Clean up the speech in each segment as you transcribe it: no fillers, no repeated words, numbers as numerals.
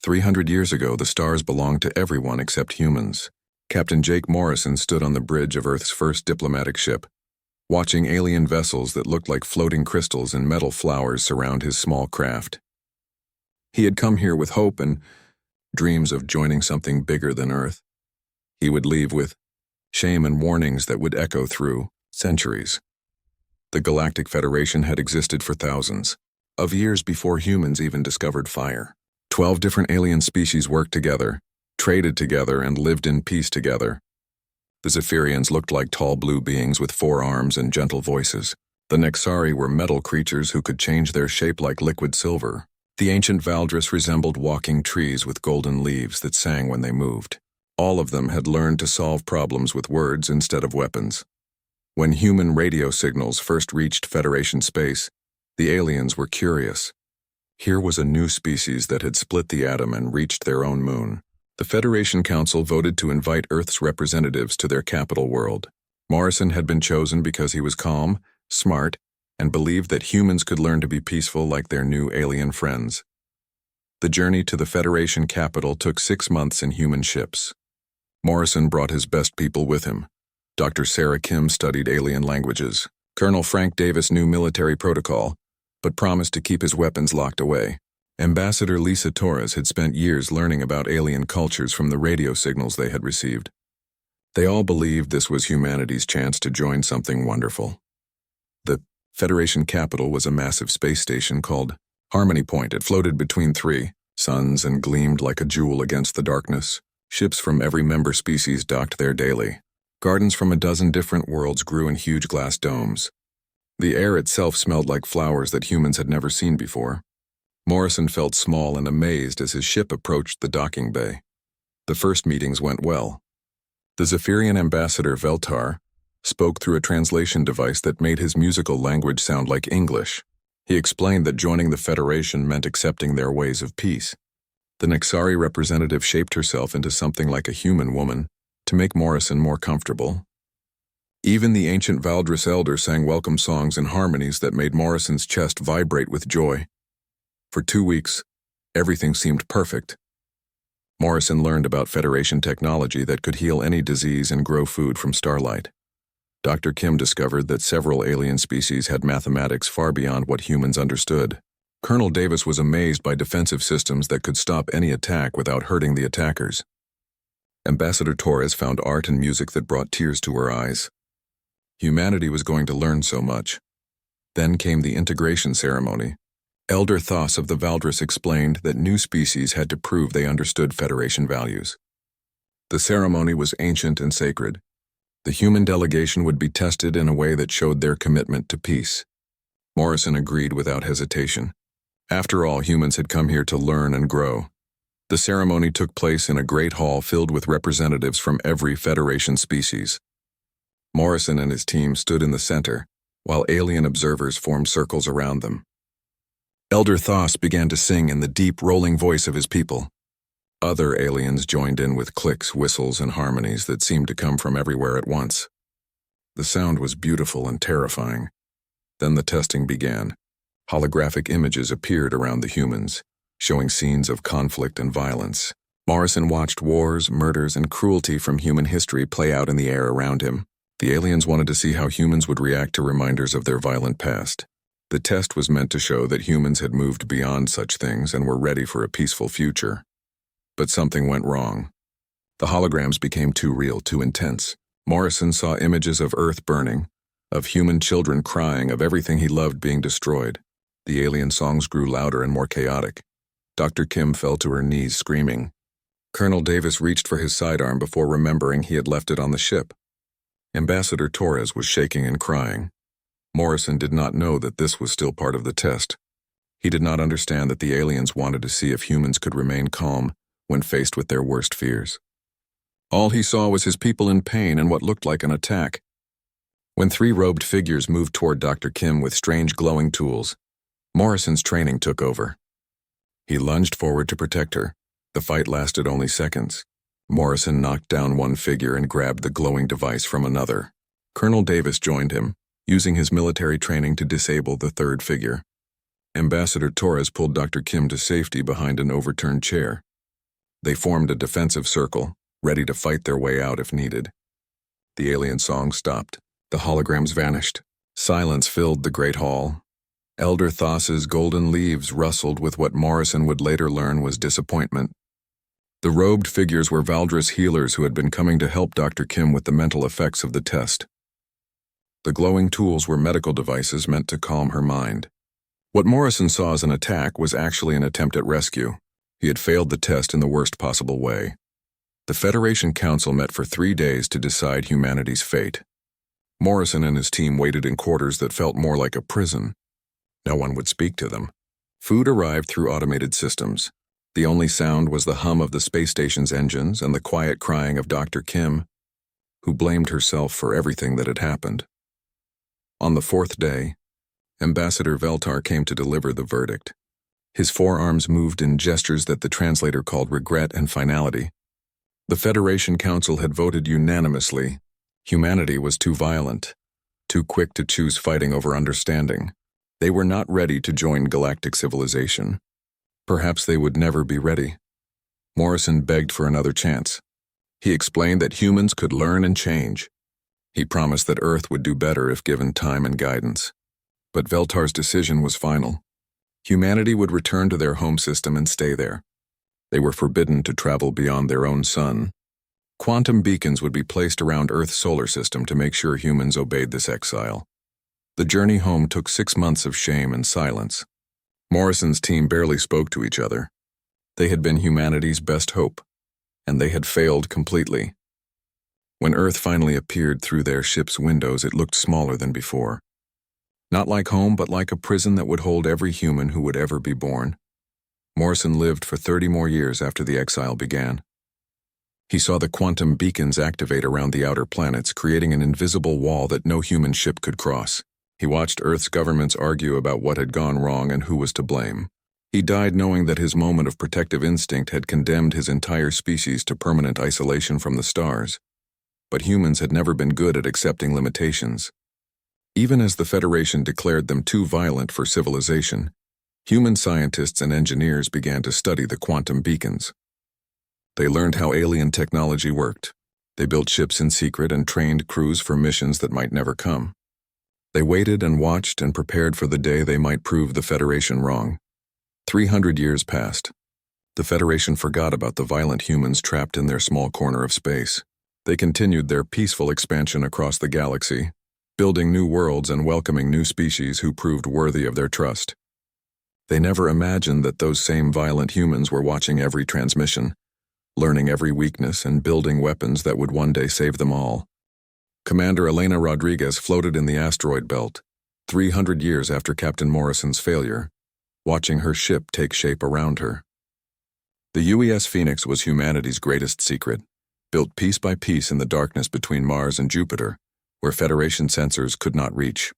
300 years ago, the stars belonged to everyone except humans. Captain Jake Morrison stood on the bridge of Earth's first diplomatic ship, watching alien vessels that looked like floating crystals and metal flowers surround his small craft. He had come here with hope and dreams of joining something bigger than Earth. He would leave with shame and warnings that would echo through centuries. The Galactic Federation had existed for thousands of years before humans even discovered fire. 12 different alien species worked together, traded together, and lived in peace together. The Zephyrians looked like tall blue beings with 4 arms and gentle voices. The Nexari were metal creatures who could change their shape like liquid silver. The ancient Valdris resembled walking trees with golden leaves that sang when they moved. All of them had learned to solve problems with words instead of weapons. When human radio signals first reached Federation space, the aliens were curious. Here was a new species that had split the atom and reached their own moon. The Federation Council voted to invite Earth's representatives to their capital world. Morrison had been chosen because he was calm, smart, and believed that humans could learn to be peaceful like their new alien friends. The journey to the Federation capital took 6 months in human ships. Morrison brought his best people with him. Dr. Sarah Kim studied alien languages. Colonel Frank Davis knew military protocol, but promised to keep his weapons locked away. Ambassador Lisa Torres had spent years learning about alien cultures from the radio signals they had received. They all believed this was humanity's chance to join something wonderful. The Federation capital was a massive space station called Harmony Point. It floated between 3 suns and gleamed like a jewel against the darkness. Ships from every member species docked there daily. Gardens from a dozen different worlds grew in huge glass domes. The air itself smelled like flowers that humans had never seen before. Morrison felt small and amazed as his ship approached the docking bay. The first meetings went well. The Zephyrian ambassador Veltar spoke through a translation device that made his musical language sound like English. He explained that joining the Federation meant accepting their ways of peace. The Nexari representative shaped herself into something like a human woman to make Morrison more comfortable. Even the ancient Valdris elder sang welcome songs and harmonies that made Morrison's chest vibrate with joy. For 2 weeks, everything seemed perfect. Morrison learned about Federation technology that could heal any disease and grow food from starlight. Dr. Kim discovered that several alien species had mathematics far beyond what humans understood. Colonel Davis was amazed by defensive systems that could stop any attack without hurting the attackers. Ambassador Torres found art and music that brought tears to her eyes. Humanity was going to learn so much. Then came the integration ceremony. Elder Thos of the Valdris explained that new species had to prove they understood Federation values. The ceremony was ancient and sacred. The human delegation would be tested in a way that showed their commitment to peace. Morrison agreed without hesitation. After all, humans had come here to learn and grow. The ceremony took place in a great hall filled with representatives from every Federation species. Morrison and his team stood in the center, while alien observers formed circles around them. Elder Thos began to sing in the deep, rolling voice of his people. Other aliens joined in with clicks, whistles, and harmonies that seemed to come from everywhere at once. The sound was beautiful and terrifying. Then the testing began. Holographic images appeared around the humans, showing scenes of conflict and violence. Morrison watched wars, murders, and cruelty from human history play out in the air around him. The aliens wanted to see how humans would react to reminders of their violent past. The test was meant to show that humans had moved beyond such things and were ready for a peaceful future. But something went wrong. The holograms became too real, too intense. Morrison saw images of Earth burning, of human children crying, of everything he loved being destroyed. The alien songs grew louder and more chaotic. Dr. Kim fell to her knees, screaming. Colonel Davis reached for his sidearm before remembering he had left it on the ship. Ambassador Torres was shaking and crying. Morrison did not know that this was still part of the test. He did not understand that the aliens wanted to see if humans could remain calm when faced with their worst fears. All he saw was his people in pain and what looked like an attack. When 3 robed figures moved toward Dr. Kim with strange glowing tools, Morrison's training took over. He lunged forward to protect her. The fight lasted only seconds. Morrison knocked down one figure and grabbed the glowing device from another. Colonel Davis joined him, using his military training to disable the third figure. Ambassador Torres pulled Dr. Kim to safety behind an overturned chair. They formed a defensive circle, ready to fight their way out if needed. The alien song stopped. The holograms vanished. Silence filled the great hall. Elder Thas's golden leaves rustled with what Morrison would later learn was disappointment. The robed figures were Valdris healers who had been coming to help Dr. Kim with the mental effects of the test. The glowing tools were medical devices meant to calm her mind. What Morrison saw as an attack was actually an attempt at rescue. He had failed the test in the worst possible way. The Federation Council met for 3 days to decide humanity's fate. Morrison and his team waited in quarters that felt more like a prison. No one would speak to them. Food arrived through automated systems. The only sound was the hum of the space station's engines and the quiet crying of Dr. Kim, who blamed herself for everything that had happened. On the 4th day, Ambassador Veltar came to deliver the verdict. His forearms moved in gestures that the translator called regret and finality. The Federation Council had voted unanimously. Humanity was too violent, too quick to choose fighting over understanding. They were not ready to join galactic civilization. Perhaps they would never be ready. Morrison begged for another chance. He explained that humans could learn and change. He promised that Earth would do better if given time and guidance. But Veltar's decision was final. Humanity would return to their home system and stay there. They were forbidden to travel beyond their own sun. Quantum beacons would be placed around Earth's solar system to make sure humans obeyed this exile. The journey home took 6 months of shame and silence. Morrison's team barely spoke to each other. They had been humanity's best hope, and they had failed completely. When Earth finally appeared through their ship's windows, it looked smaller than before. Not like home, but like a prison that would hold every human who would ever be born. Morrison lived for 30 more years after the exile began. He saw the quantum beacons activate around the outer planets, creating an invisible wall that no human ship could cross. He watched Earth's governments argue about what had gone wrong and who was to blame. He died knowing that his moment of protective instinct had condemned his entire species to permanent isolation from the stars. But humans had never been good at accepting limitations. Even as the Federation declared them too violent for civilization, human scientists and engineers began to study the quantum beacons. They learned how alien technology worked. They built ships in secret and trained crews for missions that might never come. They waited and watched and prepared for the day they might prove the Federation wrong. 300 years passed. The Federation forgot about the violent humans trapped in their small corner of space. They continued their peaceful expansion across the galaxy, building new worlds and welcoming new species who proved worthy of their trust. They never imagined that those same violent humans were watching every transmission, learning every weakness and building weapons that would one day save them all. Commander Elena Rodriguez floated in the asteroid belt, 300 years after Captain Morrison's failure, watching her ship take shape around her. The UES Phoenix was humanity's greatest secret, built piece by piece in the darkness between Mars and Jupiter, where Federation sensors could not reach.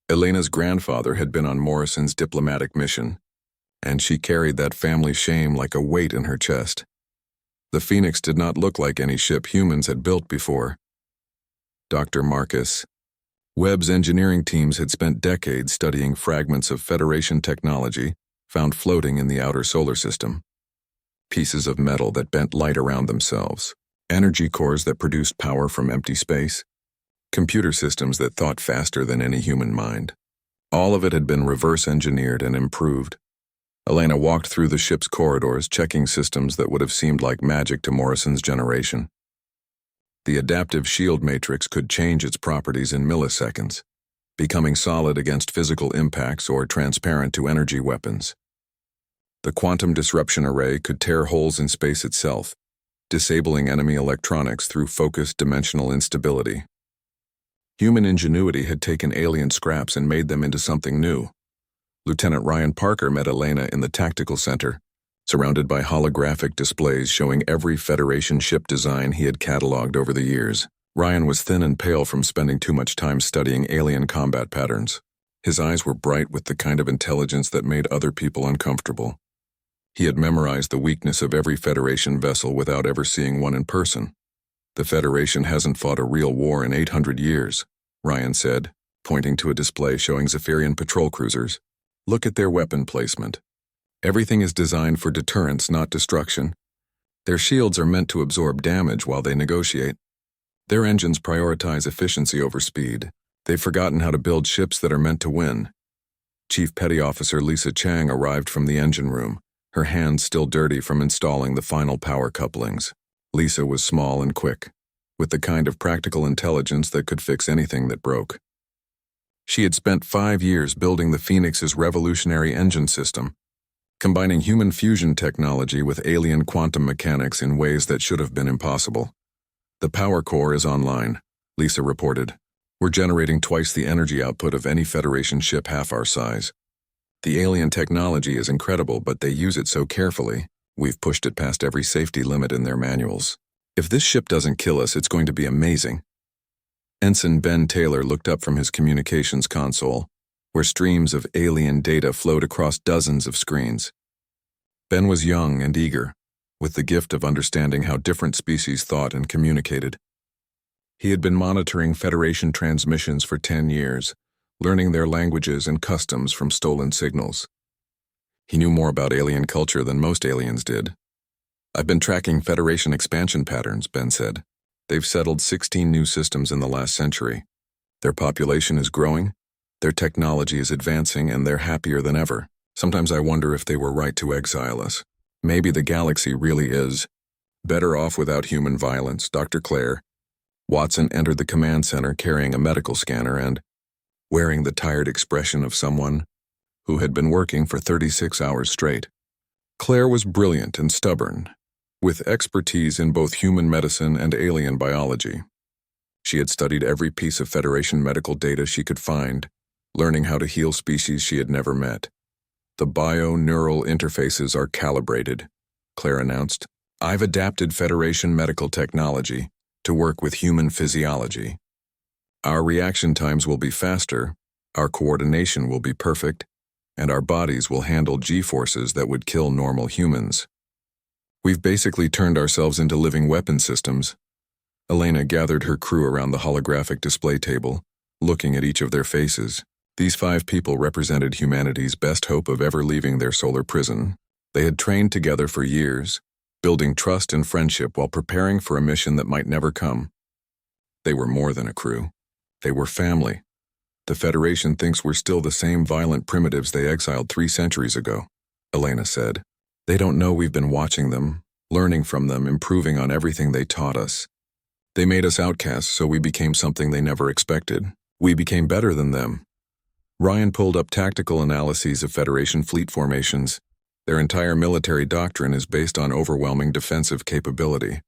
Elena's grandfather had been on Morrison's diplomatic mission, and she carried that family shame like a weight in her chest. The Phoenix did not look like any ship humans had built before. Dr. Marcus Webb's engineering teams had spent decades studying fragments of Federation technology found floating in the outer solar system. Pieces of metal that bent light around themselves, energy cores that produced power from empty space, computer systems that thought faster than any human mind. All of it had been reverse engineered and improved. Elena walked through the ship's corridors, checking systems that would have seemed like magic to Morrison's generation. The adaptive shield matrix could change its properties in milliseconds, becoming solid against physical impacts or transparent to energy weapons. The quantum disruption array could tear holes in space itself, disabling enemy electronics through focused dimensional instability. Human ingenuity had taken alien scraps and made them into something new. Lieutenant Ryan Parker met Elena in the tactical center, surrounded by holographic displays showing every Federation ship design he had cataloged over the years. Ryan was thin and pale from spending too much time studying alien combat patterns. His eyes were bright with the kind of intelligence that made other people uncomfortable. He had memorized the weakness of every Federation vessel without ever seeing one in person. "The Federation hasn't fought a real war in 800 years, Ryan said, pointing to a display showing Zephyrian patrol cruisers. "Look at their weapon placement. Everything is designed for deterrence, not destruction. Their shields are meant to absorb damage while they negotiate. Their engines prioritize efficiency over speed. They've forgotten how to build ships that are meant to win. Chief Petty Officer Lisa Chang arrived from the engine room, her hands still dirty from installing the final power couplings. Lisa was small and quick, with the kind of practical intelligence that could fix anything that broke. She had spent 5 years building the Phoenix's revolutionary engine system, combining human fusion technology with alien quantum mechanics in ways that should have been impossible. The power core is online, Lisa reported. We're generating twice the energy output of any Federation ship half our size. The alien technology is incredible, but they use it so carefully. We've pushed it past every safety limit in their manuals. If this ship doesn't kill us, it's going to be amazing. Ensign Ben Taylor looked up from his communications console, where streams of alien data flowed across dozens of screens. Ben was young and eager, with the gift of understanding how different species thought and communicated. He had been monitoring Federation transmissions for 10 years, learning their languages and customs from stolen signals. He knew more about alien culture than most aliens did. I've been tracking Federation expansion patterns, Ben said. They've settled 16 new systems in the last century. Their population is growing, their technology is advancing, and they're happier than ever. Sometimes I wonder if they were right to exile us. Maybe the galaxy really is better off without human violence, Dr. Claire. Watson entered the command center carrying a medical scanner and wearing the tired expression of someone who had been working for 36 hours straight. Claire was brilliant and stubborn, with expertise in both human medicine and alien biology. She had studied every piece of Federation medical data she could find, learning how to heal species she had never met. The bio-neural interfaces are calibrated, Claire announced. I've adapted Federation medical technology to work with human physiology. Our reaction times will be faster, our coordination will be perfect, and our bodies will handle G-forces that would kill normal humans. We've basically turned ourselves into living weapon systems. Elena gathered her crew around the holographic display table, looking at each of their faces. These 5 people represented humanity's best hope of ever leaving their solar prison. They had trained together for years, building trust and friendship while preparing for a mission that might never come. They were more than a crew. They were family. The Federation thinks we're still the same violent primitives they exiled 3 centuries ago, Elena said. They don't know we've been watching them, learning from them, improving on everything they taught us. They made us outcasts, so we became something they never expected. We became better than them. Ryan pulled up tactical analyses of Federation fleet formations. Their entire military doctrine is based on overwhelming defensive capability.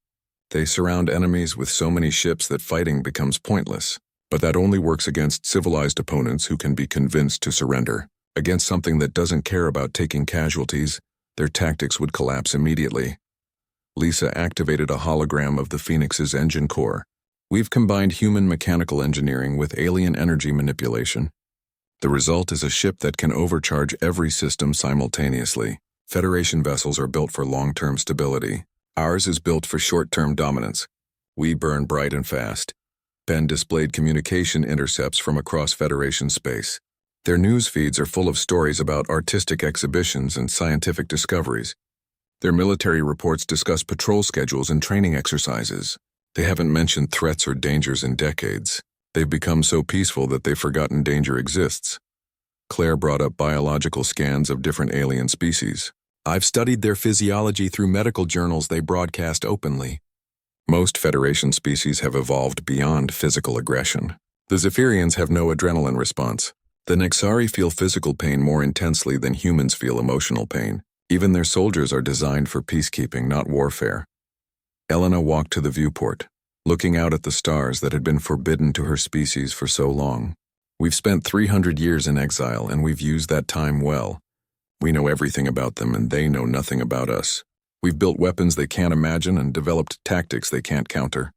They surround enemies with so many ships that fighting becomes pointless. But that only works against civilized opponents who can be convinced to surrender. Against something that doesn't care about taking casualties, their tactics would collapse immediately. Lisa activated a hologram of the Phoenix's engine core. We've combined human mechanical engineering with alien energy manipulation. The result is a ship that can overcharge every system simultaneously. Federation vessels are built for long-term stability. Ours is built for short-term dominance. We burn bright and fast. Ben displayed communication intercepts from across Federation space. Their news feeds are full of stories about artistic exhibitions and scientific discoveries. Their military reports discuss patrol schedules and training exercises. They haven't mentioned threats or dangers in decades. They've become so peaceful that they've forgotten danger exists. Claire brought up biological scans of different alien species. I've studied their physiology through medical journals they broadcast openly. Most Federation species have evolved beyond physical aggression. The Zephyrians have no adrenaline response. The Nexari feel physical pain more intensely than humans feel emotional pain. Even their soldiers are designed for peacekeeping, not warfare. Elena walked to the viewport, looking out at the stars that had been forbidden to her species for so long. We've spent 300 years in exile, and we've used that time well. We know everything about them, and they know nothing about us. We've built weapons they can't imagine and developed tactics they can't counter.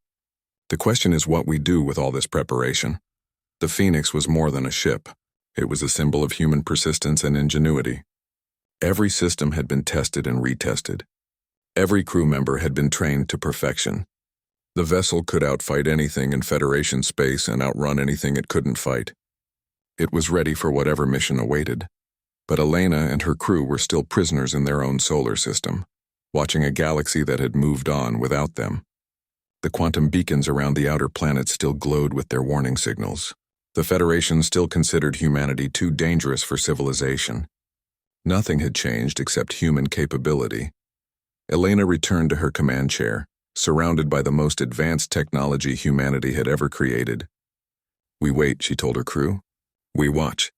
The question is what we do with all this preparation. The Phoenix was more than a ship. It was a symbol of human persistence and ingenuity. Every system had been tested and retested. Every crew member had been trained to perfection. The vessel could outfight anything in Federation space and outrun anything it couldn't fight. It was ready for whatever mission awaited. But Elena and her crew were still prisoners in their own solar system. watching a galaxy that had moved on without them. The quantum beacons around the outer planets still glowed with their warning signals. The Federation still considered humanity too dangerous for civilization. Nothing had changed except human capability. Elena returned to her command chair, surrounded by the most advanced technology humanity had ever created. "We wait," she told her crew. "We watch.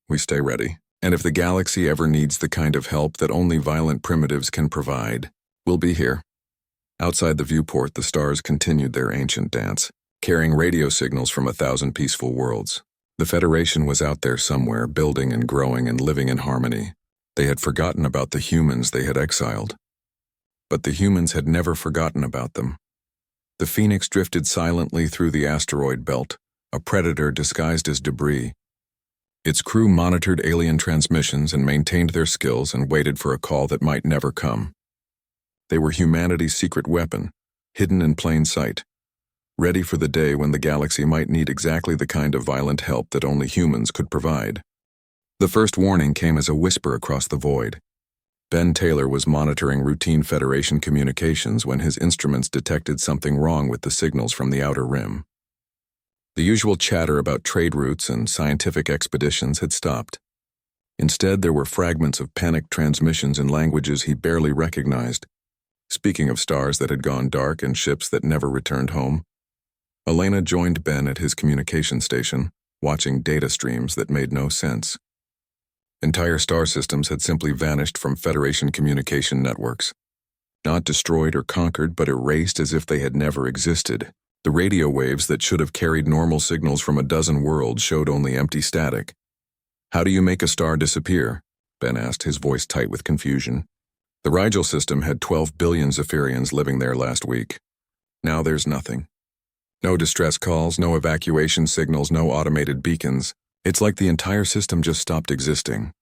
We stay ready. And if the galaxy ever needs the kind of help that only violent primitives can provide, we'll be here." Outside the viewport, the stars continued their ancient dance, carrying radio signals from 1,000 peaceful worlds. The Federation was out there somewhere, building and growing and living in harmony. They had forgotten about the humans they had exiled. But the humans had never forgotten about them. The Phoenix drifted silently through the asteroid belt, a predator disguised as debris. Its crew monitored alien transmissions and maintained their skills and waited for a call that might never come. They were humanity's secret weapon, hidden in plain sight, ready for the day when the galaxy might need exactly the kind of violent help that only humans could provide. The first warning came as a whisper across the void. Ben Taylor was monitoring routine Federation communications when his instruments detected something wrong with the signals from the outer rim. The usual chatter about trade routes and scientific expeditions had stopped. Instead, there were fragments of panicked transmissions in languages he barely recognized, speaking of stars that had gone dark and ships that never returned home. Elena joined Ben at his communication station, watching data streams that made no sense. Entire star systems had simply vanished from Federation communication networks. Not destroyed or conquered, but erased as if they had never existed. The radio waves that should have carried normal signals from a dozen worlds showed only empty static. "How do you make a star disappear?" Ben asked, his voice tight with confusion. The Rigel system had 12 billion Zephyrians living there last week. Now there's nothing. No distress calls, no evacuation signals, no automated beacons. It's like the entire system just stopped existing.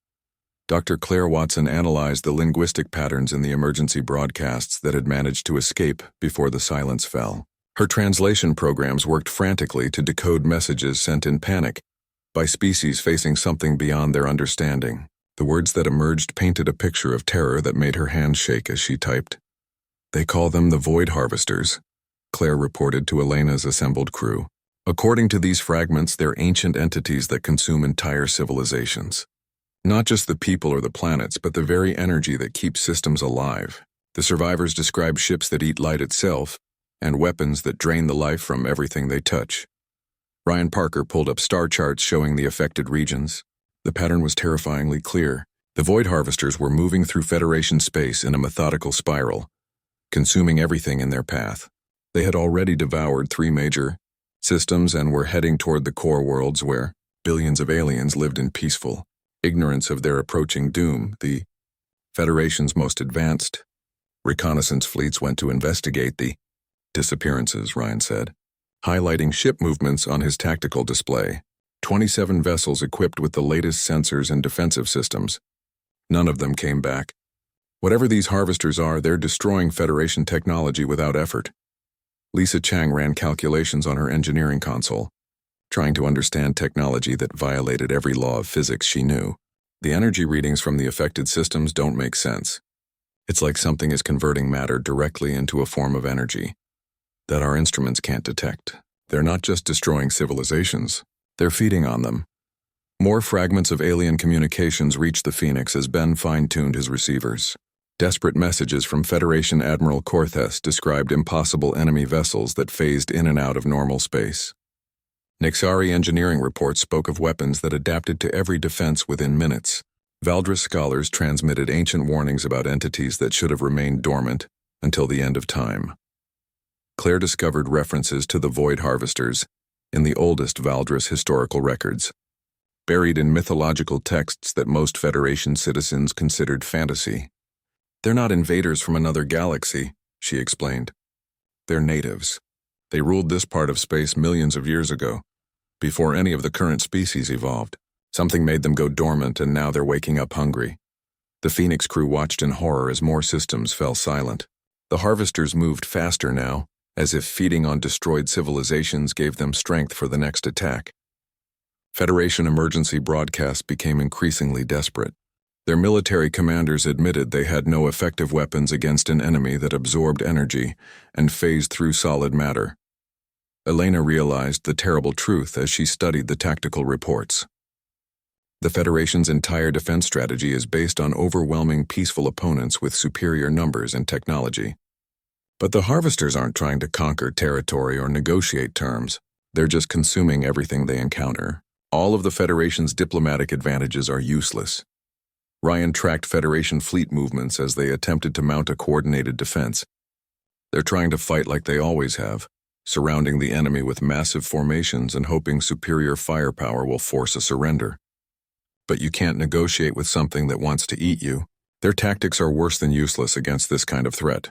Dr. Claire Watson analyzed the linguistic patterns in the emergency broadcasts that had managed to escape before the silence fell. Her translation programs worked frantically to decode messages sent in panic by species facing something beyond their understanding. The words that emerged painted a picture of terror that made her hands shake as she typed. "They call them the Void Harvesters," Claire reported to Elena's assembled crew. "According to these fragments, they're ancient entities that consume entire civilizations. Not just the people or the planets, but the very energy that keeps systems alive. The survivors describe ships that eat light itself, and weapons that drain the life from everything they touch." Ryan Parker pulled up star charts showing the affected regions. The pattern was terrifyingly clear. The Void Harvesters were moving through Federation space in a methodical spiral, consuming everything in their path. They had already devoured 3 major systems and were heading toward the core worlds where billions of aliens lived in peaceful ignorance of their approaching doom. The Federation's most advanced reconnaissance fleets went to investigate the disappearances, Ryan said, highlighting ship movements on his tactical display. 27 vessels equipped with the latest sensors and defensive systems. None of them came back. Whatever these harvesters are, they're destroying Federation technology without effort. Lisa Chang ran calculations on her engineering console, trying to understand technology that violated every law of physics she knew. The energy readings from the affected systems don't make sense. It's like something is converting matter directly into a form of energy that our instruments can't detect. They're not just destroying civilizations, they're feeding on them. More fragments of alien communications reached the Phoenix as Ben fine-tuned his receivers. Desperate messages from Federation Admiral Corthes described impossible enemy vessels that phased in and out of normal space. Nixari engineering reports spoke of weapons that adapted to every defense within minutes. Valdris scholars transmitted ancient warnings about entities that should have remained dormant until the end of time. Claire discovered references to the Void Harvesters in the oldest Valdris historical records, buried in mythological texts that most Federation citizens considered fantasy. "They're not invaders from another galaxy," she explained. "They're natives. They ruled this part of space millions of years ago, before any of the current species evolved. Something made them go dormant, and now they're waking up hungry." The Phoenix crew watched in horror as more systems fell silent. The harvesters moved faster now, as if feeding on destroyed civilizations gave them strength for the next attack. Federation emergency broadcasts became increasingly desperate. Their military commanders admitted they had no effective weapons against an enemy that absorbed energy and phased through solid matter. Elena realized the terrible truth as she studied the tactical reports. The Federation's entire defense strategy is based on overwhelming peaceful opponents with superior numbers and technology. But the Harvesters aren't trying to conquer territory or negotiate terms. They're just consuming everything they encounter. All of the Federation's diplomatic advantages are useless. Ryan tracked Federation fleet movements as they attempted to mount a coordinated defense. They're trying to fight like they always have, surrounding the enemy with massive formations and hoping superior firepower will force a surrender. But you can't negotiate with something that wants to eat you. Their tactics are worse than useless against this kind of threat.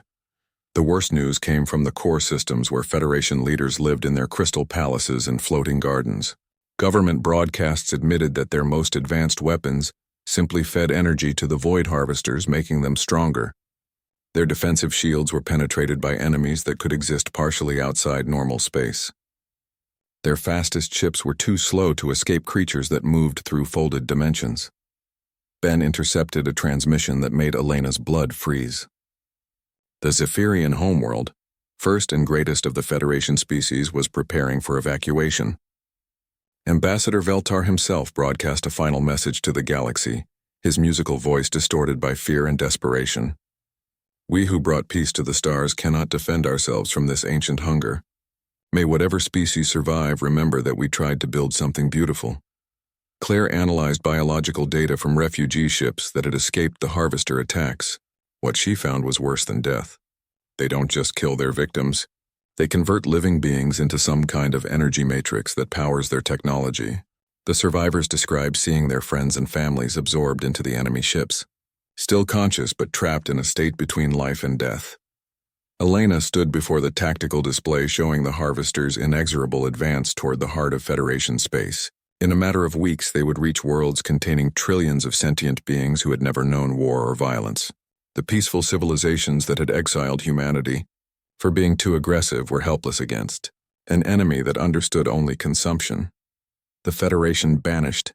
The worst news came from the core systems where Federation leaders lived in their crystal palaces and floating gardens. Government broadcasts admitted that their most advanced weapons simply fed energy to the Void Harvesters, making them stronger. Their defensive shields were penetrated by enemies that could exist partially outside normal space. Their fastest ships were too slow to escape creatures that moved through folded dimensions. Ben intercepted a transmission that made Elena's blood freeze. The Zephyrian homeworld, first and greatest of the Federation species, was preparing for evacuation. Ambassador Veltar himself broadcast a final message to the galaxy, his musical voice distorted by fear and desperation. We who brought peace to the stars cannot defend ourselves from this ancient hunger. May whatever species survive remember that we tried to build something beautiful. Claire analyzed biological data from refugee ships that had escaped the Harvester attacks. What she found was worse than death. They don't just kill their victims. They convert living beings into some kind of energy matrix that powers their technology. The survivors described seeing their friends and families absorbed into the enemy ships, still conscious but trapped in a state between life and death. Elena stood before the tactical display showing the Harvesters' inexorable advance toward the heart of Federation space. In a matter of weeks, they would reach worlds containing trillions of sentient beings who had never known war or violence. The peaceful civilizations that had exiled humanity for being too aggressive were helpless against an enemy that understood only consumption. The Federation banished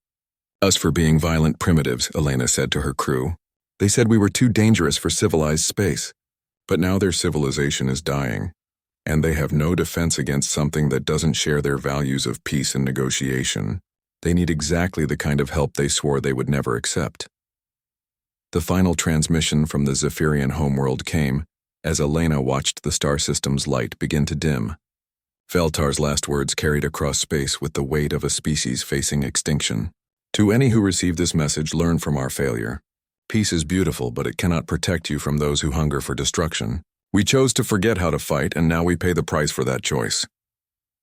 us for being violent primitives, Elena said to her crew. They said we were too dangerous for civilized space. But now their civilization is dying, and they have no defense against something that doesn't share their values of peace and negotiation. They need exactly the kind of help they swore they would never accept. The final transmission from the Zephyrian homeworld came as Elena watched the star system's light begin to dim. Veltar's last words carried across space with the weight of a species facing extinction. To any who receive this message, learn from our failure. Peace is beautiful, but it cannot protect you from those who hunger for destruction. We chose to forget how to fight, and now we pay the price for that choice.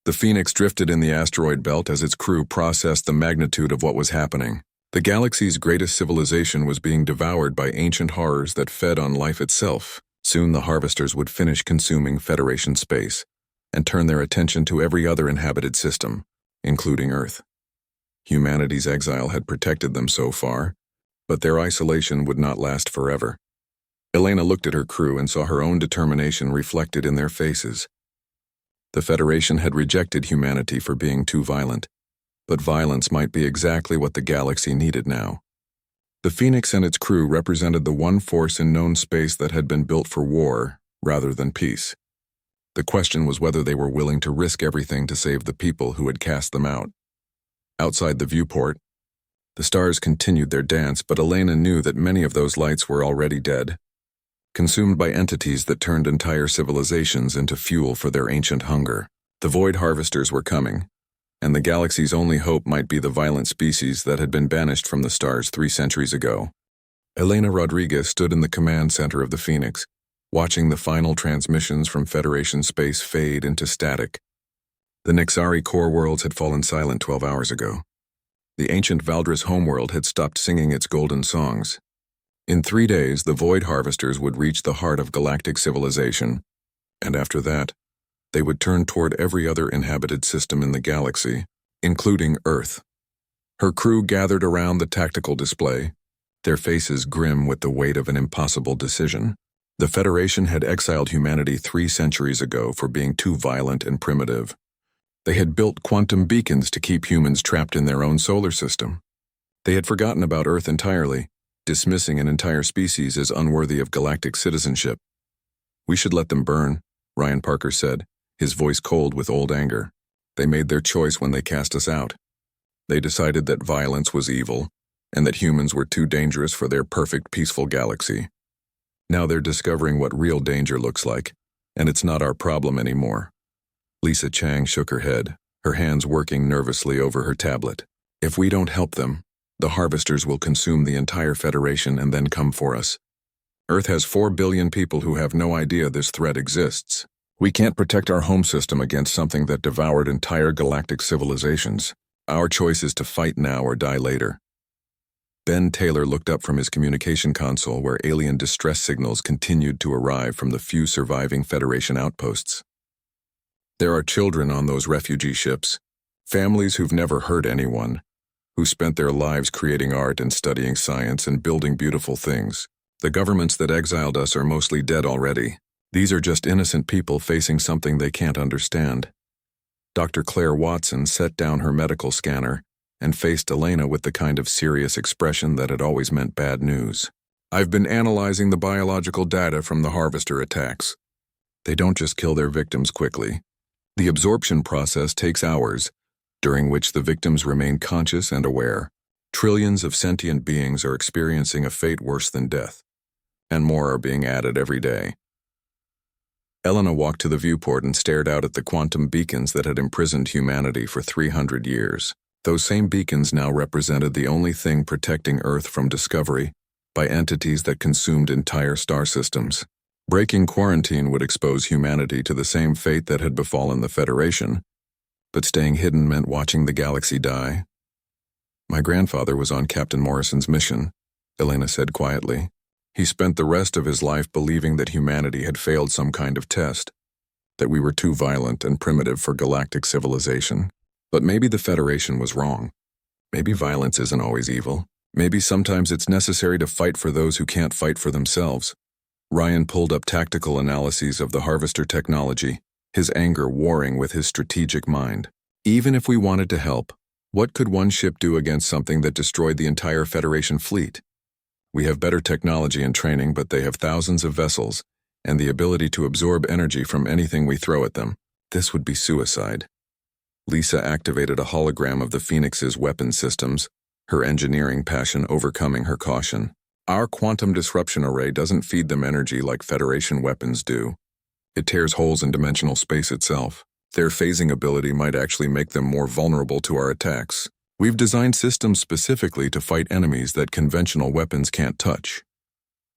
The Phoenix drifted in the asteroid belt as its crew processed the magnitude of what was happening. The galaxy's greatest civilization was being devoured by ancient horrors that fed on life itself. Soon the Harvesters would finish consuming Federation space and turn their attention to every other inhabited system, including Earth. Humanity's exile had protected them so far, but their isolation would not last forever. Elena looked at her crew and saw her own determination reflected in their faces. The Federation had rejected humanity for being too violent, but violence might be exactly what the galaxy needed now. The Phoenix and its crew represented the one force in known space that had been built for war rather than peace. The question was whether they were willing to risk everything to save the people who had cast them out. Outside the viewport, the stars continued their dance, but Elena knew that many of those lights were already dead, consumed by entities that turned entire civilizations into fuel for their ancient hunger. The Void Harvesters were coming, and the galaxy's only hope might be the violent species that had been banished from the stars 3 centuries ago. Elena Rodriguez stood in the command center of the Phoenix, watching the final transmissions from Federation space fade into static. The Nixari core worlds had fallen silent 12 hours ago. The ancient Valdris homeworld had stopped singing its golden songs. In 3 days, the Void Harvesters would reach the heart of galactic civilization, and after that, they would turn toward every other inhabited system in the galaxy, including Earth. Her crew gathered around the tactical display, their faces grim with the weight of an impossible decision. The Federation had exiled humanity 3 centuries ago for being too violent and primitive. They had built quantum beacons to keep humans trapped in their own solar system. They had forgotten about Earth entirely, dismissing an entire species as unworthy of galactic citizenship. "We should let them burn," Ryan Parker said, his voice cold with old anger. "They made their choice when they cast us out. They decided that violence was evil, and that humans were too dangerous for their perfect, peaceful galaxy. Now they're discovering what real danger looks like, and it's not our problem anymore." Lisa Chang shook her head, her hands working nervously over her tablet. "If we don't help them, the harvesters will consume the entire Federation and then come for us. Earth has 4 billion people who have no idea this threat exists. We can't protect our home system against something that devoured entire galactic civilizations. Our choice is to fight now or die later." Ben Taylor looked up from his communication console where alien distress signals continued to arrive from the few surviving Federation outposts. "There are children on those refugee ships, families who've never hurt anyone, who spent their lives creating art and studying science and building beautiful things. The governments that exiled us are mostly dead already. These are just innocent people facing something they can't understand." Dr. Claire Watson set down her medical scanner and faced Elena with the kind of serious expression that had always meant bad news. "I've been analyzing the biological data from the harvester attacks. They don't just kill their victims quickly. The absorption process takes hours, during which the victims remain conscious and aware. Trillions of sentient beings are experiencing a fate worse than death, and more are being added every day." Elena walked to the viewport and stared out at the quantum beacons that had imprisoned humanity for 300 years. Those same beacons now represented the only thing protecting Earth from discovery by entities that consumed entire star systems. Breaking quarantine would expose humanity to the same fate that had befallen the Federation, but staying hidden meant watching the galaxy die. "My grandfather was on Captain Morrison's mission," Elena said quietly. "He spent the rest of his life believing that humanity had failed some kind of test, that we were too violent and primitive for galactic civilization. But maybe the Federation was wrong. Maybe violence isn't always evil. Maybe sometimes it's necessary to fight for those who can't fight for themselves." Ryan pulled up tactical analyses of the harvester technology, his anger warring with his strategic mind. "Even if we wanted to help, what could one ship do against something that destroyed the entire Federation fleet? We have better technology and training, but they have thousands of vessels and the ability to absorb energy from anything we throw at them. This would be suicide." Lisa activated a hologram of the Phoenix's weapon systems, her engineering passion overcoming her caution. "Our quantum disruption array doesn't feed them energy like Federation weapons do. It tears holes in dimensional space itself. Their phasing ability might actually make them more vulnerable to our attacks. We've designed systems specifically to fight enemies that conventional weapons can't touch."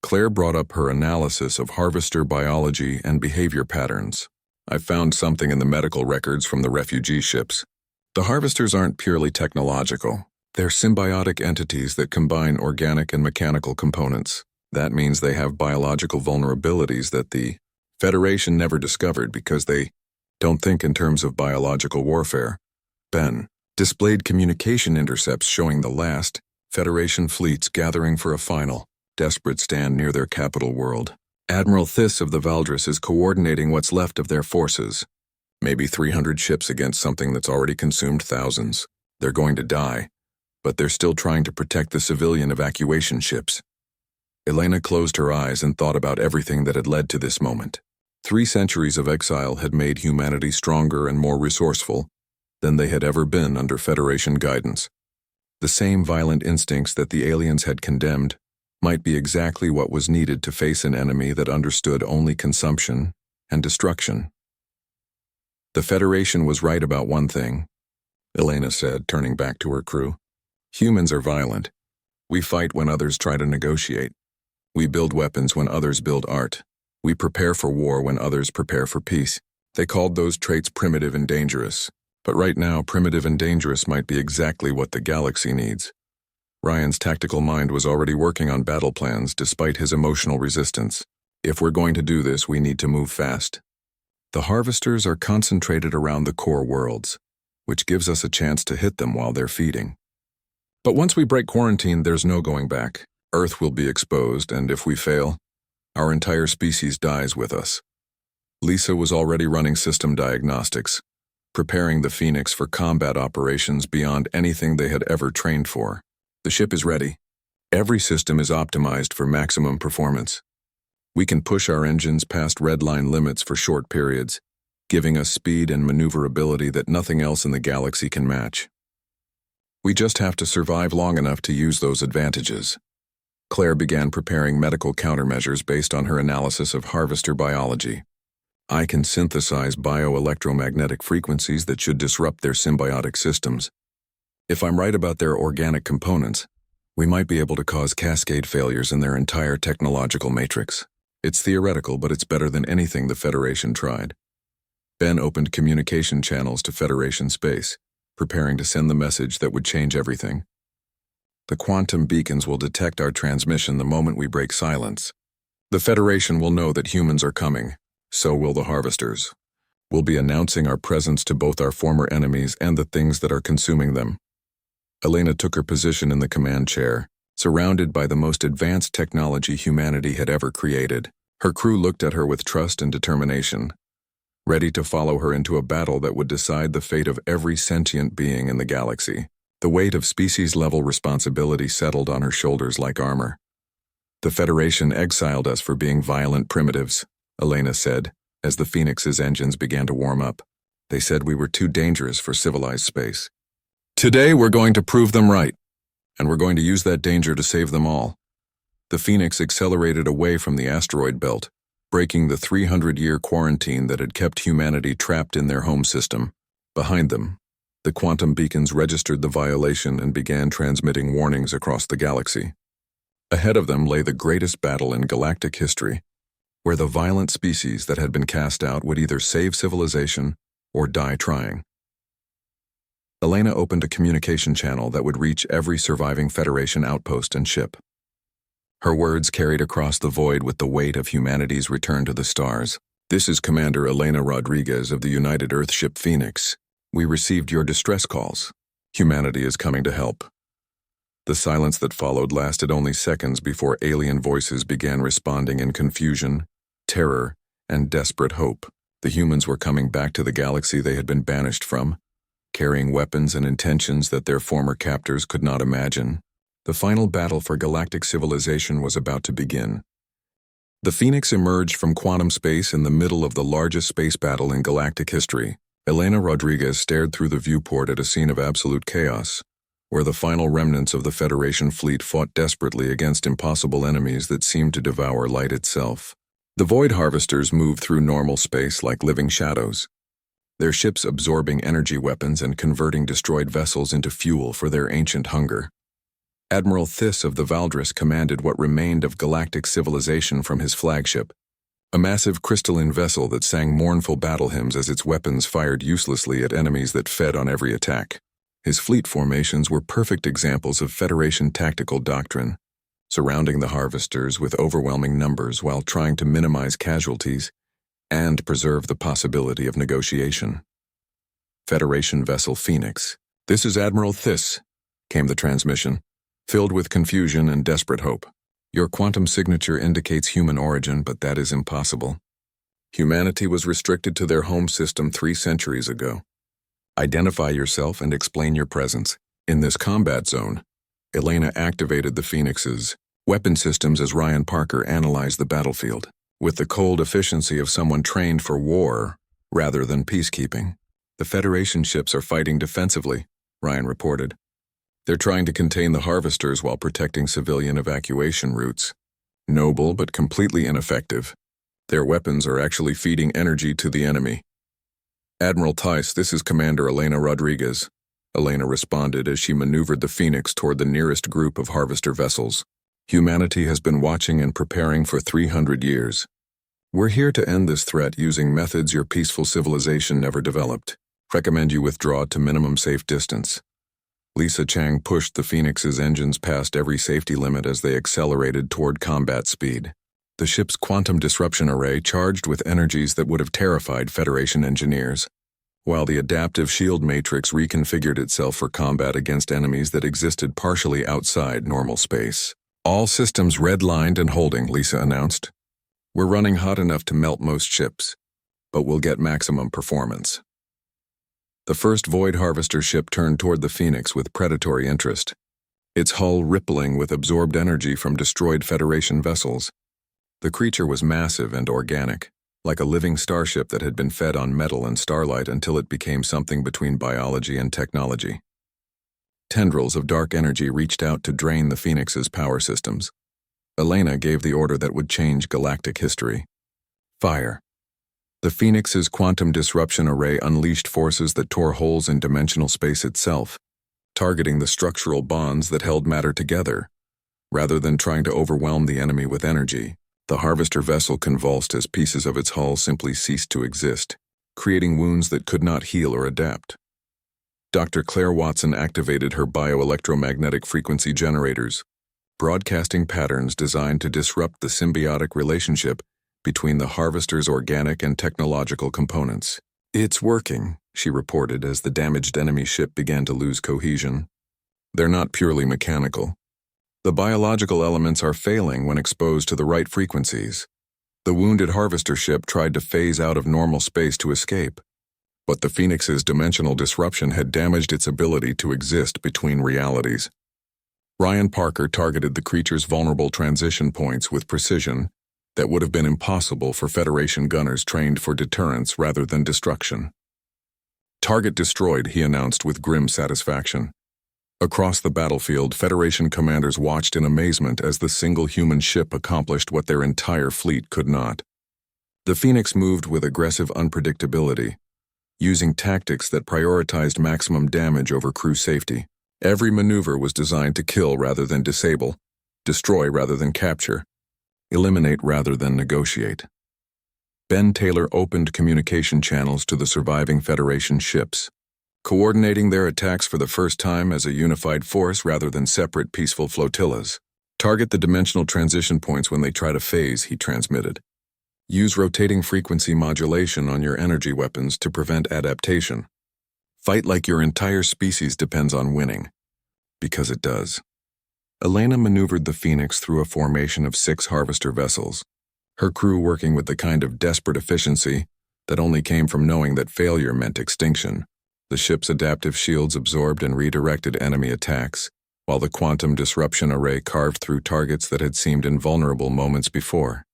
Claire brought up her analysis of harvester biology and behavior patterns. "I found something in the medical records from the refugee ships. The harvesters aren't purely technological. They're symbiotic entities that combine organic and mechanical components. That means they have biological vulnerabilities that the Federation never discovered because they don't think in terms of biological warfare." Ben displayed communication intercepts showing the last Federation fleets gathering for a final, desperate stand near their capital world. Admiral Thiss of the Valdris is coordinating what's left of their forces. Maybe 300 ships against something that's already consumed thousands. They're going to die, but they're still trying to protect the civilian evacuation ships. Elena closed her eyes and thought about everything that had led to this moment. 3 centuries of exile had made humanity stronger and more resourceful than they had ever been under Federation guidance. The same violent instincts that the aliens had condemned might be exactly what was needed to face an enemy that understood only consumption and destruction. "The Federation was right about one thing," Elena said, turning back to her crew. "Humans are violent. We fight when others try to negotiate. We build weapons when others build art. We prepare for war when others prepare for peace. They called those traits primitive and dangerous. But right now, primitive and dangerous might be exactly what the galaxy needs." Ryan's tactical mind was already working on battle plans despite his emotional resistance. "If we're going to do this, we need to move fast. The harvesters are concentrated around the core worlds, which gives us a chance to hit them while they're feeding. But once we break quarantine, there's no going back. Earth will be exposed, and if we fail, our entire species dies with us." Lisa was already running system diagnostics, preparing the Phoenix for combat operations beyond anything they had ever trained for. "The ship is ready. Every system is optimized for maximum performance. We can push our engines past redline limits for short periods, giving us speed and maneuverability that nothing else in the galaxy can match. We just have to survive long enough to use those advantages. Claire began preparing medical countermeasures based on her analysis of harvester biology. I can synthesize bioelectromagnetic frequencies that should disrupt their symbiotic systems. If I'm right about their organic components, we might be able to cause cascade failures in their entire technological matrix. It's theoretical, but it's better than anything the Federation tried. Ben opened communication channels to Federation space, preparing to send the message that would change everything. The quantum beacons will detect our transmission the moment we break silence. The Federation will know that humans are coming. So will the harvesters. We'll be announcing our presence to both our former enemies and the things that are consuming them. Elena took her position in the command chair, surrounded by the most advanced technology humanity had ever created. Her crew looked at her with trust and determination, ready to follow her into a battle that would decide the fate of every sentient being in the galaxy. The weight of species-level responsibility settled on her shoulders like armor. The Federation exiled us for being violent primitives, Elena said, as the Phoenix's engines began to warm up. They said we were too dangerous for civilized space. Today we're going to prove them right, and we're going to use that danger to save them all. The Phoenix accelerated away from the asteroid belt, breaking the 300-year quarantine that had kept humanity trapped in their home system. Behind them, the quantum beacons registered the violation and began transmitting warnings across the galaxy. Ahead of them lay the greatest battle in galactic history, where the violent species that had been cast out would either save civilization or die trying. Elena opened a communication channel that would reach every surviving Federation outpost and ship. Her words carried across the void with the weight of humanity's return to the stars. This is Commander Elena Rodriguez of the United Earthship Phoenix. We received your distress calls. Humanity is coming to help. The silence that followed lasted only seconds before alien voices began responding in confusion, terror, and desperate hope. The humans were coming back to the galaxy they had been banished from, carrying weapons and intentions that their former captors could not imagine. The final battle for galactic civilization was about to begin. The Phoenix emerged from quantum space in the middle of the largest space battle in galactic history. Elena Rodriguez stared through the viewport at a scene of absolute chaos, where the final remnants of the Federation fleet fought desperately against impossible enemies that seemed to devour light itself. The Void Harvesters moved through normal space like living shadows, their ships absorbing energy weapons and converting destroyed vessels into fuel for their ancient hunger. Admiral Thys of the Valdris commanded what remained of galactic civilization from his flagship, a massive crystalline vessel that sang mournful battle hymns as its weapons fired uselessly at enemies that fed on every attack. His fleet formations were perfect examples of Federation tactical doctrine, surrounding the harvesters with overwhelming numbers while trying to minimize casualties and preserve the possibility of negotiation. Federation vessel Phoenix. This is Admiral Thys, came the transmission, filled with confusion and desperate hope. Your quantum signature indicates human origin, but that is impossible. Humanity was restricted to their home system 3 centuries ago. Identify yourself and explain your presence. In this combat zone, Elena activated the Phoenix's weapon systems as Ryan Parker analyzed the battlefield, with the cold efficiency of someone trained for war rather than peacekeeping. The Federation ships are fighting defensively, Ryan reported. They're trying to contain the harvesters while protecting civilian evacuation routes. Noble but completely ineffective. Their weapons are actually feeding energy to the enemy. Admiral Thys, this is Commander Elena Rodriguez, Elena responded as she maneuvered the Phoenix toward the nearest group of harvester vessels. Humanity has been watching and preparing for 300 years. We're here to end this threat using methods your peaceful civilization never developed. Recommend you withdraw to minimum safe distance. Lisa Chang pushed the Phoenix's engines past every safety limit as they accelerated toward combat speed. The ship's quantum disruption array charged with energies that would have terrified Federation engineers, while the adaptive shield matrix reconfigured itself for combat against enemies that existed partially outside normal space. All systems redlined and holding, Lisa announced. We're running hot enough to melt most ships, but we'll get maximum performance. The first Void Harvester ship turned toward the Phoenix with predatory interest. its hull rippling with absorbed energy from destroyed Federation vessels. The creature was massive and organic, like a living starship that had been fed on metal and starlight until it became something between biology and technology. Tendrils of dark energy reached out to drain the Phoenix's power systems. Elena gave the order that would change galactic history. Fire. The Phoenix's quantum disruption array unleashed forces that tore holes in dimensional space itself, targeting the structural bonds that held matter together. Rather than trying to overwhelm the enemy with energy, the harvester vessel convulsed as pieces of its hull simply ceased to exist, creating wounds that could not heal or adapt. Dr. Claire Watson activated her bioelectromagnetic frequency generators, broadcasting patterns designed to disrupt the symbiotic relationship between the harvester's organic and technological components. "It's working," she reported as the damaged enemy ship began to lose cohesion. "They're not purely mechanical. The biological elements are failing when exposed to the right frequencies. The wounded harvester ship tried to phase out of normal space to escape, but the Phoenix's dimensional disruption had damaged its ability to exist between realities." Ryan Parker targeted the creature's vulnerable transition points with precision that would have been impossible for Federation gunners trained for deterrence rather than destruction. "Target destroyed," he announced with grim satisfaction. Across the battlefield, Federation commanders watched in amazement as the single human ship accomplished what their entire fleet could not. The Phoenix moved with aggressive unpredictability, using tactics that prioritized maximum damage over crew safety. Every maneuver was designed to kill rather than disable, destroy rather than capture, eliminate rather than negotiate. Ben Taylor opened communication channels to the surviving Federation ships, coordinating their attacks for the first time as a unified force rather than separate peaceful flotillas. "Target the dimensional transition points when they try to phase," he transmitted. "Use rotating frequency modulation on your energy weapons to prevent adaptation. Fight like your entire species depends on winning, because it does." Elena maneuvered the Phoenix through a formation of 6 harvester vessels, her crew working with the kind of desperate efficiency that only came from knowing that failure meant extinction. The ship's adaptive shields absorbed and redirected enemy attacks, while the quantum disruption array carved through targets that had seemed invulnerable moments before.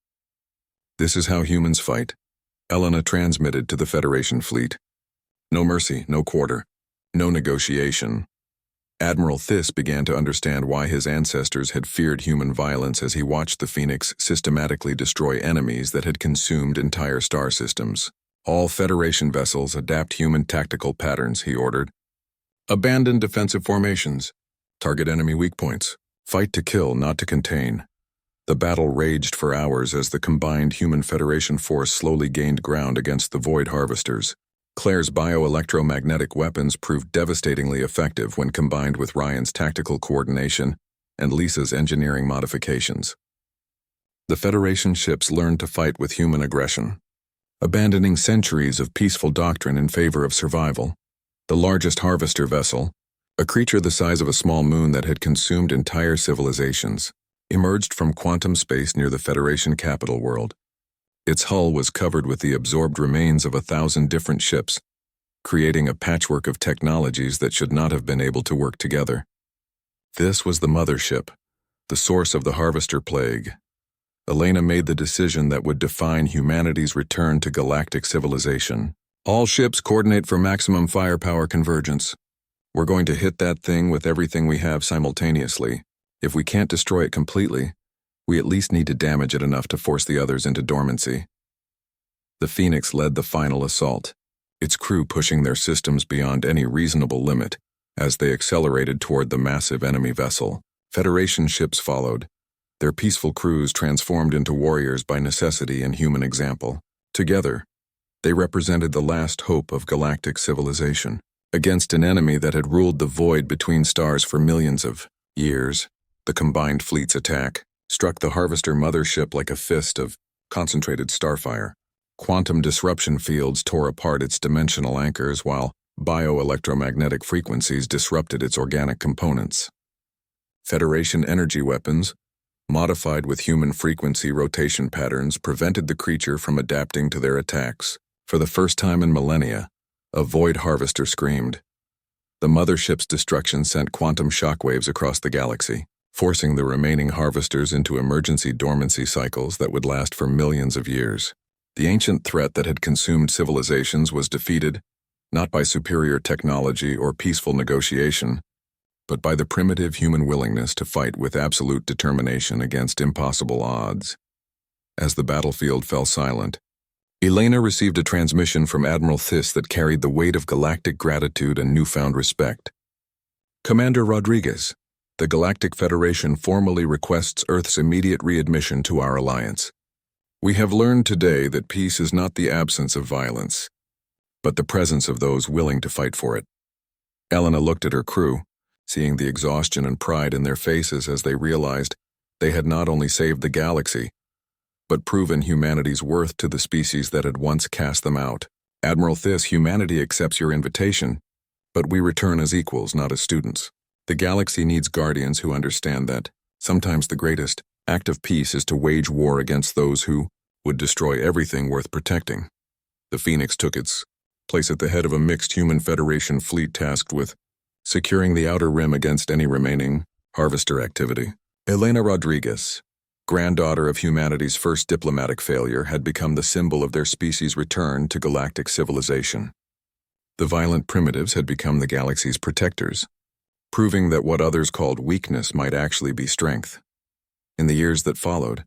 "This is how humans fight," Elena transmitted to the Federation fleet. "No mercy, no quarter, no negotiation." Admiral Thiss began to understand why his ancestors had feared human violence as he watched the Phoenix systematically destroy enemies that had consumed entire star systems. "All Federation vessels adapt human tactical patterns," he ordered. "Abandon defensive formations. Target enemy weak points. Fight to kill, not to contain." The battle raged for hours as the combined human Federation force slowly gained ground against the Void Harvesters. Claire's bioelectromagnetic weapons proved devastatingly effective when combined with Ryan's tactical coordination and Lisa's engineering modifications. The Federation ships learned to fight with human aggression, abandoning centuries of peaceful doctrine in favor of survival. The largest harvester vessel, a creature the size of a small moon that had consumed entire civilizations, emerged from quantum space near the Federation capital world. Its hull was covered with the absorbed remains of 1,000 different ships, creating a patchwork of technologies that should not have been able to work together. This was the mothership, the source of the harvester plague. Elena made the decision that would define humanity's return to galactic civilization. "All ships coordinate for maximum firepower convergence. We're going to hit that thing with everything we have simultaneously. If we can't destroy it completely, we at least need to damage it enough to force the others into dormancy." The Phoenix led the final assault, its crew pushing their systems beyond any reasonable limit as they accelerated toward the massive enemy vessel. Federation ships followed, their peaceful crews transformed into warriors by necessity and human example. Together, they represented the last hope of galactic civilization. Against an enemy that had ruled the void between stars for millions of years, the combined fleet's attack struck the harvester mothership like a fist of concentrated starfire. Quantum disruption fields tore apart its dimensional anchors while bioelectromagnetic frequencies disrupted its organic components. Federation energy weapons, modified with human frequency rotation patterns, prevented the creature from adapting to their attacks. For the first time in millennia, a void harvester screamed. The mothership's destruction sent quantum shockwaves across the galaxy, forcing the remaining harvesters into emergency dormancy cycles that would last for millions of years. The ancient threat that had consumed civilizations was defeated, not by superior technology or peaceful negotiation, but by the primitive human willingness to fight with absolute determination against impossible odds. As the battlefield fell silent, Elena received a transmission from Admiral Thys that carried the weight of galactic gratitude and newfound respect. Commander Rodriguez, the Galactic Federation formally requests Earth's immediate readmission to our alliance. We have learned today that peace is not the absence of violence, but the presence of those willing to fight for it. Elena looked at her crew, seeing the exhaustion and pride in their faces as they realized they had not only saved the galaxy, but proven humanity's worth to the species that had once cast them out. Admiral Thys, humanity accepts your invitation, but we return as equals, not as students. The galaxy needs guardians who understand that sometimes the greatest act of peace is to wage war against those who would destroy everything worth protecting. The Phoenix took its place at the head of a mixed human Federation fleet tasked with securing the outer rim against any remaining harvester activity. Elena Rodriguez, granddaughter of humanity's first diplomatic failure, had become the symbol of their species' return to galactic civilization. The violent primitives had become the galaxy's protectors, proving that what others called weakness might actually be strength. In the years that followed,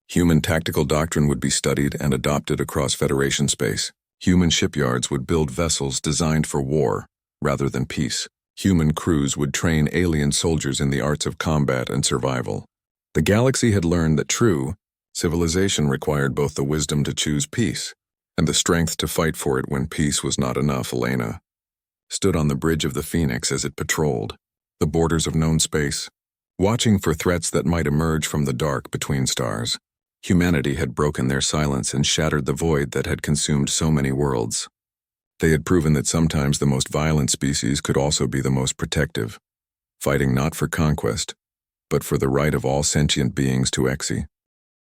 human tactical doctrine would be studied and adopted across Federation space. Human shipyards would build vessels designed for war rather than peace. Human crews would train alien soldiers in the arts of combat and survival. The galaxy had learned that true civilization required both the wisdom to choose peace and the strength to fight for it when peace was not enough. Elena stood on the bridge of the Phoenix as it patrolled the borders of known space, watching for threats that might emerge from the dark between stars. Humanity had broken their silence and shattered the void that had consumed so many worlds. They had proven that sometimes the most violent species could also be the most protective, fighting not for conquest, but for the right of all sentient beings to exi.